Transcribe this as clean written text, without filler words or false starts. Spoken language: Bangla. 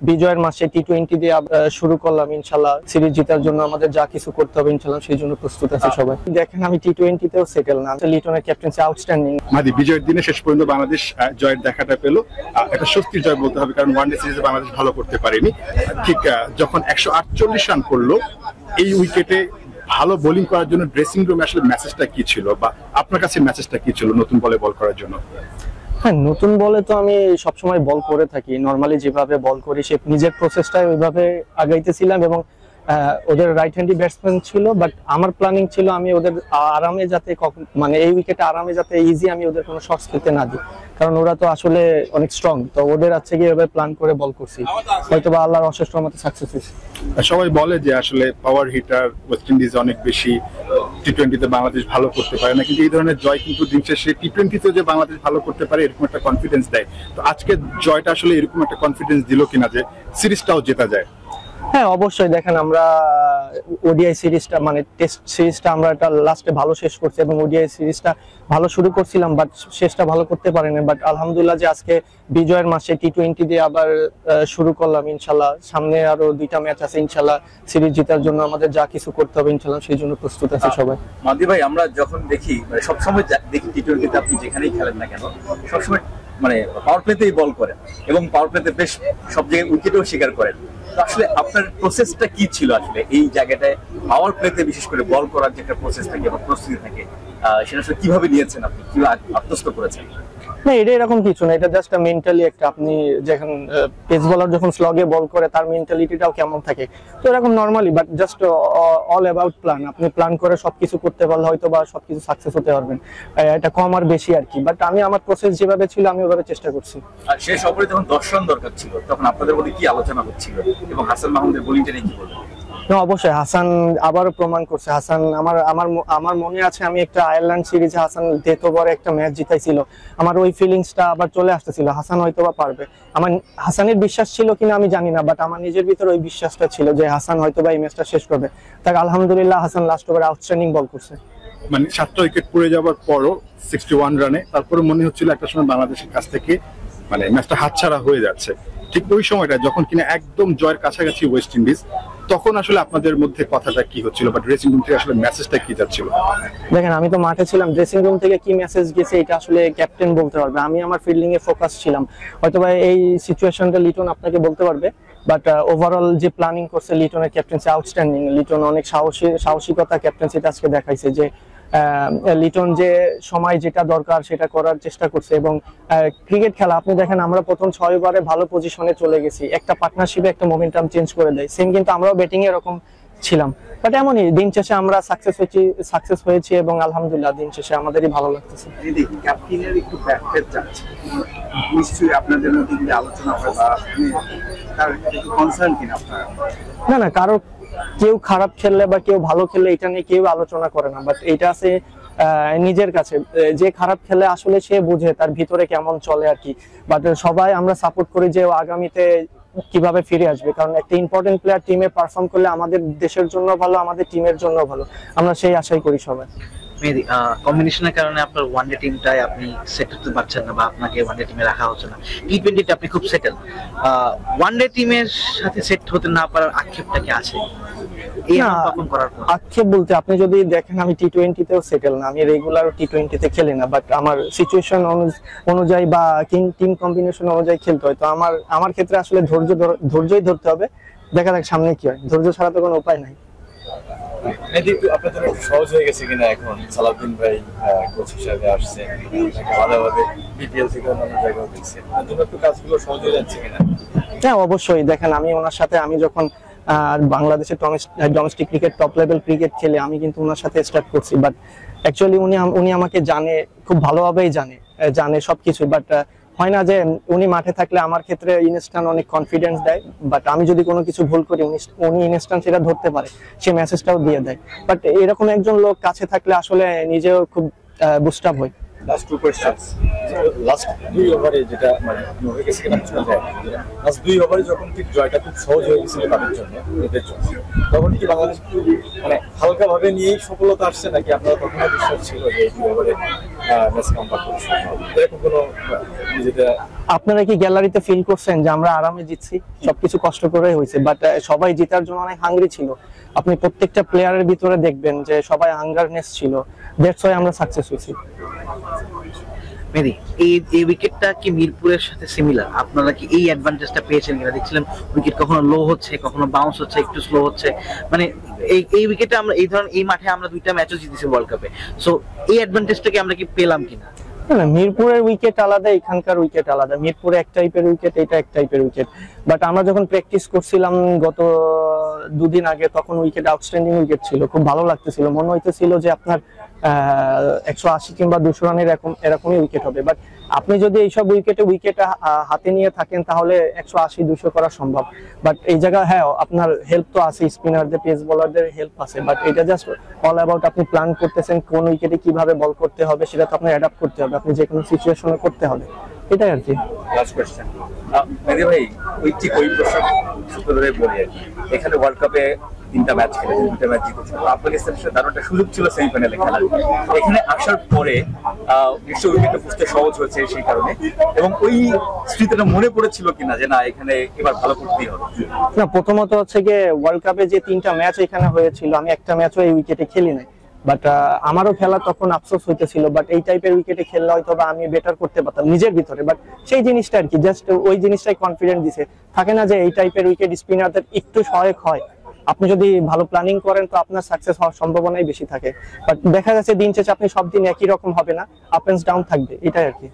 বিজয়ের মাসে টি-20 দিয়ে শুরু করলাম। ইনশাল্লাহ সিরিজ জেতার জন্য আমাদের যা কিছু করতে হবে ইনশাল্লাহ সেই জন্য প্রস্তুত আছি সবাই। দেখেন আমি টি-20তেও সেটেল না, লিটনের ক্যাপ্টেন্সি আউটস্ট্যান্ডিং। মাদি বিজয়ের দিনে শেষ পর্যন্ত বাংলাদেশ জয়ের দেখাটা পেল, এটা স্বস্তির জয় বলতে হবে, কারণ ওয়ানডে সিরিজে বাংলাদেশ ভালো করতে পারেনি। ঠিক যখন 148 রান করলো এই উইকেটে ভালো বোলিং করার জন্য ড্রেসিং রুমে আসলে মেসেজটা কি ছিল, বা আপনার কাছে মেসেজটা কি ছিল নতুন বলে বল করার জন্য? হ্যাঁ, নতুন বলে তো আমি সবসময় বল করে থাকি, নর্মালি যেভাবে বল করি সে নিজের প্রসেসটাই ওইভাবে আগাইতেছিলাম। এবং ওদের রাইট হ্যান্ডি ব্যাটসম্যান ছিল, বাট আমার প্ল্যানিং ছিল আমি ওদের আরামে যাতে মানে এই উইকেটে আরামে যাতে ইজি আমি ওদের কোনো শটস খেলতে না দিই, কারণ ওরা তো আসলে অনেক স্ট্রং। তো ওদের আছে গিয়ে এভাবে প্ল্যান করে বল করছি, হয়তো বা আল্লাহর অশেষ রহমতে সাকসেস হয়েছে। সবাই বলে যে আসলে পাওয়ার হিটার ওয়েস্ট ইন্ডিজ অনেক বেশি, টি-20তে বাংলাদেশ ভালো করতে পারে না, কিন্তু এই ধরনের জয় কিন্তু দিন শেষে টি-20তে যে বাংলাদেশ ভালো করতে পারে এরকম একটা কনফিডেন্স দেয়। তো আজকে জয়টা আসলে এরকম একটা কনফিডেন্স দিল কিনা যে সিরিজটাও জেতা যায়? হ্যাঁ, অবশ্যই। দেখেন আমরা ওডিআই সিরিজটা মানে টেস্ট সিরিজটা আমরা এটা লাস্টে ভালো শেষ করছি, এবং ওডিআই সিরিজটা ভালো শুরু করছিলাম বাট শেষটা ভালো করতে পারিনি। বাট আলহামদুলিল্লাহ যে আজকে বিজয়ের মাসে টি-20 দিয়ে আবার শুরু করলাম। ইনশাল্লাহ সামনে আরো 2টা ম্যাচ আছে, ইনশাল্লাহ সিরিজ জেতার জন্য আমাদের যা কিছু করতে হবে ইনশাল্লাহ সেই জন্য প্রস্তুত আছি সবাই। মাদি ভাই, আমরা যখন দেখি মানে সবসময় দেখি টি-20তে আপনি যেখানেই খেলেন না কেন সবসময় মানে পাওয়ার প্লেতেই বল করেন, এবং পাওয়ার প্লেতে বেশ সব জায়গায় উইকেটও শিকার করেন। আসলে আপনার প্রসেসটা কি ছিল আসলে এই জায়গাটায় পাওয়ার প্লেতে বিশেষ করে বল করার যে একটা প্রসেস থাকে বা প্রস্তুতি থাকে, সেটা আসলে কিভাবে নিয়েছেন আপনি, কিভাবে আত্মস্থ করেছেন? না, এটা এরকম কিছু না, এটা জাস্ট মেন্টালি একটা, আপনি যখন পেস বোলার যখন স্লগে বল করে তার মেন্টালিটিটাও কেমন থাকে, তো এরকম normally but just all about plan. আপনি প্ল্যান করে সবকিছু করতে পারলে হয়তো বা সবকিছু সাকসেস হতে পারবেন, এটা কম আর বেশি আর কি। বাট আমি আমার প্রসেস যেভাবে ছিল আমি ওভাবে চেষ্টা করছি। আর শেষ ওভারে যখন 10 রান দরকার ছিল তখন আপনাদের মধ্যে কি আলোচনা হচ্ছিল, এবং হাসান মাহমুদের বোলিংটা নিয়ে কি বলবেন? অবশ্যই হাসান আবারও প্রমাণ করছে। হাসান আমার মনে আছে আমি একটা আয়ারল্যান্ড সিরিজে হাসান ডেথ ওভারে একটা ম্যাচ জিতাইছিল, আমার ওই ফিলিংসটা আবার চলে আসতেছিল, হাসান হয়তো বা পারবে। আমার হাসানের বিশ্বাস ছিল কিনা আমি জানি না, বাট আমার নিজের ভিতরে ওই বিশ্বাসটা ছিল যে হাসান হয়তো বা এই ম্যাচটা শেষ করবে। তাই আলহামদুলিল্লাহ হাসান লাস্ট ওভারে আউটস্ট্যান্ডিং বল করছে। মানে 7টা উইকেট পড়ে যাওয়ার পরও 61 রানে তারপরে মনে হচ্ছিল একটা সময় বাংলাদেশের কাছ থেকে মানে ম্যাচটা হাতছাড়া হয়ে যাচ্ছে। ঠিক ওই সময়টা যখন কিনা একদম জয়ের কাছাকাছি ওয়েস্ট ইন্ডিজ, তখন আসলে আপনাদের মধ্যে কথাটা কি হচ্ছিল বা ড্রেসিং রুম থেকে আসলে মেসেজটা কি যাচ্ছিল? দেখেন আমি তো মাঠে ছিলাম, ড্রেসিং রুম থেকে কি মেসেজ গেছে এটা আসলে ক্যাপ্টেন বলতে পারবে। আমি আমার ফিল্ডিং এ ফোকাস ছিলাম, হয়তোবা এই সিচুয়েশনটা লিটন আপনাকে বলতে পারবে। বাট ওভারঅল যে প্ল্যানিং করছে লিটনের ক্যাপ্টেন্সি আউটস্ট্যান্ডিং। লিটন অনেক সাহসিকতা ক্যাপ্টেন্সিটা আজকে দেখাইছে, যে লিটন যে সময় যেটা দরকার সেটা করার চেষ্টা করছে। এবং ক্রিকেট খেলা আপনি দেখেন আমরা প্রথম 6 ওভারে ভালো পজিশনে চলে গেছি, একটা পার্টনারশিপে একটা মোমেন্টাম চেঞ্জ করে দেয়। সেম কিন্তু আমরাও ব্যাটিং এ এরকম ছিলাম, বাট এমনই দিন শেষে আমরা সাকসেস হয়েছি এবং আলহামদুলিল্লাহ দিন শেষে আমাদেরই ভালো লাগতেছে। ক্যাপ্টেনের একটু ব্যাকফেট যাচ্ছে, নিশ্চয়ই আপনাদের মধ্যে কি আলোচনা হয় বা তার একটু কনসার্ন কিনা আপনারা? না, কারো কেউ খারাপ খেললে বা কেউ ভালো খেললে এটা নিয়ে কেউ আলোচনা করে না, বাট এটা আছে নিজের কাছে। যে খারাপ খেলে আসলে সে বুঝে তার ভিতরে কেমন চলে আর কি। বাট সবাই আমরা সাপোর্ট করি যে আগামীতে কিভাবে ফিরে আসবে, কারণ একটা ইম্পর্টেন্ট প্লেয়ার টিমে পারফর্ম করলে আমাদের দেশের জন্য ভালো, আমাদের টিমের জন্য ভালো, আমরা সেই আশাই করি সবাই। মেহেদী, কম্বিনেশনের কারণে আপনার ওয়ানডে টিমটায় আপনি সেট হতে পারছেন না বা আপনাকে ওয়ানডে টিমে রাখা হচ্ছে না, টি-20তে আপনি খুব সেটেল, ওয়ানডে টিমের সাথে সেট হতে না পারার আক্ষেপটা কি আছে? আক্ষেপ বলতে আপনি যদি দেখেন আমি টি-20তেও সেটেল না, আমি রেগুলার টি-20তে খেলি না, বাট আমার সিচুয়েশন অনুযায়ী বা টিম কম্বিনেশন অনুযায়ী খেলতে হয়। তো আমার ক্ষেত্রে আসলে ধৈর্যই ধরতে হবে, দেখা যাক সামনে কি হয়, ধৈর্য ছাড়া তো কোনো উপায় নাই। আপনাদের সহজ হয়ে গেছে কিনা এখন সালাউদ্দিন ভাই কোচ হিসাবে আসছেন, আলাদাভাবে বিপিএল থেকে অন্যান্য জায়গায় দেখছেন, একটু কাজগুলো সহজ হয়ে যাচ্ছে কিনা? হ্যাঁ অবশ্যই। দেখেন আমি ওনার সাথে আমি যখন বাংলাদেশের domestic cricket top level cricket খেলে আমি কিন্তু ওনার সাথে স্টার্ট করছি, বাট অ্যাকচুয়ালি উনি আমাকে জানে, খুব ভালোভাবেই জানে সবকিছু। বাট হয় না যে উনি মাঠে থাকলে আমার ক্ষেত্রে ইনস্ট্যান্ট অনেক কনফিডেন্স দেয়, বাট আমি যদি কোনো কিছু ভুল করি উনি ইনস্ট্যান্ট সেটা ধরতে পারে, সে মেসেজটাও দিয়ে দেয়। বাট এরকম একজন লোক কাছে থাকলে আসলে নিজেও খুব বুস্ট আপ হয়। Last 2 questions. লাস্ট 2 ওভারে যেটা মানে হয়ে গেছে কিনা শোনা যায়, লাস্ট 2 ওভারে যখন ঠিক জয়টা খুব সহজ হয়ে গেছিল তাদের জন্য, এদের জন্য, তখন কি বাংলাদেশ একটু মানে হালকা ভাবে নিয়েই সফলতা আসছে, নাকি আপনারা তখনও বিশ্বাস ছিল যে এই 2 ওভারে ম্যাচ কমপ্লিট করতে সম্ভব? এরকম কোনো যেটা আপনারা কি গ্যালারিতে ফিল করছেন যে আমরা আরামে জিতছি? সবকিছু কষ্ট করে হয়েছে, বাট সবাই জেতার জন্য অনেক হাঙ্গরি ছিল। আপনি প্রত্যেকটা প্লেয়ারের ভিতরে দেখবেন যে সবাই হাঙ্গারনেস ছিল, দ্যাটস ওয়াই আমরা সাকসেস হয়েছি। মেহেদী, এই উইকেটটা কি মিরপুরের সাথে সিমিলার? আপনারা কি এই অ্যাডভান্টেজটা পেয়েছেন কিনা? দেখছিলেন উইকেট কখনো লো হচ্ছে, কখনো বাউন্স হচ্ছে, একটু স্লো হচ্ছে, মানে এই উইকেটে আমরা এই ধরনের এই মাঠে আমরা 2টা ম্যাচও জিতেছি ওয়ার্ল্ড কাপে, সো এই অ্যাডভান্টেজটাকে আমরা কি পেলাম কিনা? না, মিরপুরের উইকেট আলাদা, এখানকার উইকেট আলাদা। মিরপুরে এক টাইপের উইকেট, এটা এক টাইপের উইকেট। বাট আমরা যখন প্র্যাকটিস করছিলাম গত 2 দিন আগে, তখন উইকেট আউটস্ট্যান্ডিং উইকেট ছিল, খুব ভালো লাগতেছিল, মনে হইতেছিল যে আপনার 180 কিংবা 200 রানের এরকমই উইকেট হবে। বাট আপনি যদি এইসব উইকেট হাতে নিয়ে থাকেন তাহলে 180-200 করা সম্ভব। বাট এই জায়গায় হ্যাঁ আপনার হেল্প তো আছে, স্পিনারদের, পেস বোলারদের হেল্প আছে, বাট এটা জাস্ট অল অ্যাবাউট আপনি প্ল্যান করতেছেন কোন উইকেটে কিভাবে বল করতে হবে, সেটা তো আপনার অ্যাডাপ্ট করতে হবে, আপনি যে কোনো সিচুয়েশনে করতে হবে, এটাই আর কি। লাস্ট কোয়েশ্চেন মেহেদী ভাই, ওই প্রশ্ন সূত্র ধরে বলি আর কি, এখানে ওয়ার্ল্ড কাপে 3টা ম্যাচ খেলেছেন, 2টা ম্যাচ জিতেছেন, আফগানিস্তানের সাথে দারুণ একটা সুযোগ ছিল সেমিফাইনালে খেলার। এখানে আসার পরে নিশ্চয়ই উইকেটটা বুঝতে সহজ হয়েছে সেই কারণে, এবং ওই স্মৃতিটা মনে পড়েছিল কিনা যে না এখানে এবার ভালো করতেই হবে? না, প্রথমত হচ্ছে গিয়ে ওয়ার্ল্ড কাপে যে 3টা ম্যাচ এখানে হয়েছিল, আমি একটা ম্যাচও এই উইকেটে খেলি নাই। বাট আমারও খেলা তখন আফসোস হইতেছিল, বাট এই টাইপের উইকেটে খেললে হয়তো বা আমি বেটার করতে পারতাম নিজের ভিতরে। বাট সেই জিনিসটা আর কি, জাস্ট ওই জিনিসটাই কনফিডেন্ট দিছে। থাকে না যে এই টাইপের উইকেট স্পিনারদের একটু সহায়ক হয়, আপনি যদি ভালো প্ল্যানিং করেন তো আপনার সাকসেস হওয়ার সম্ভাবনাই বেশি থাকে। বাট দেখা যাচ্ছে দিন শেষে আপনি সব দিন একই রকম হবে না, আপ এন্ড ডাউন থাকবে, এটাই আর কি।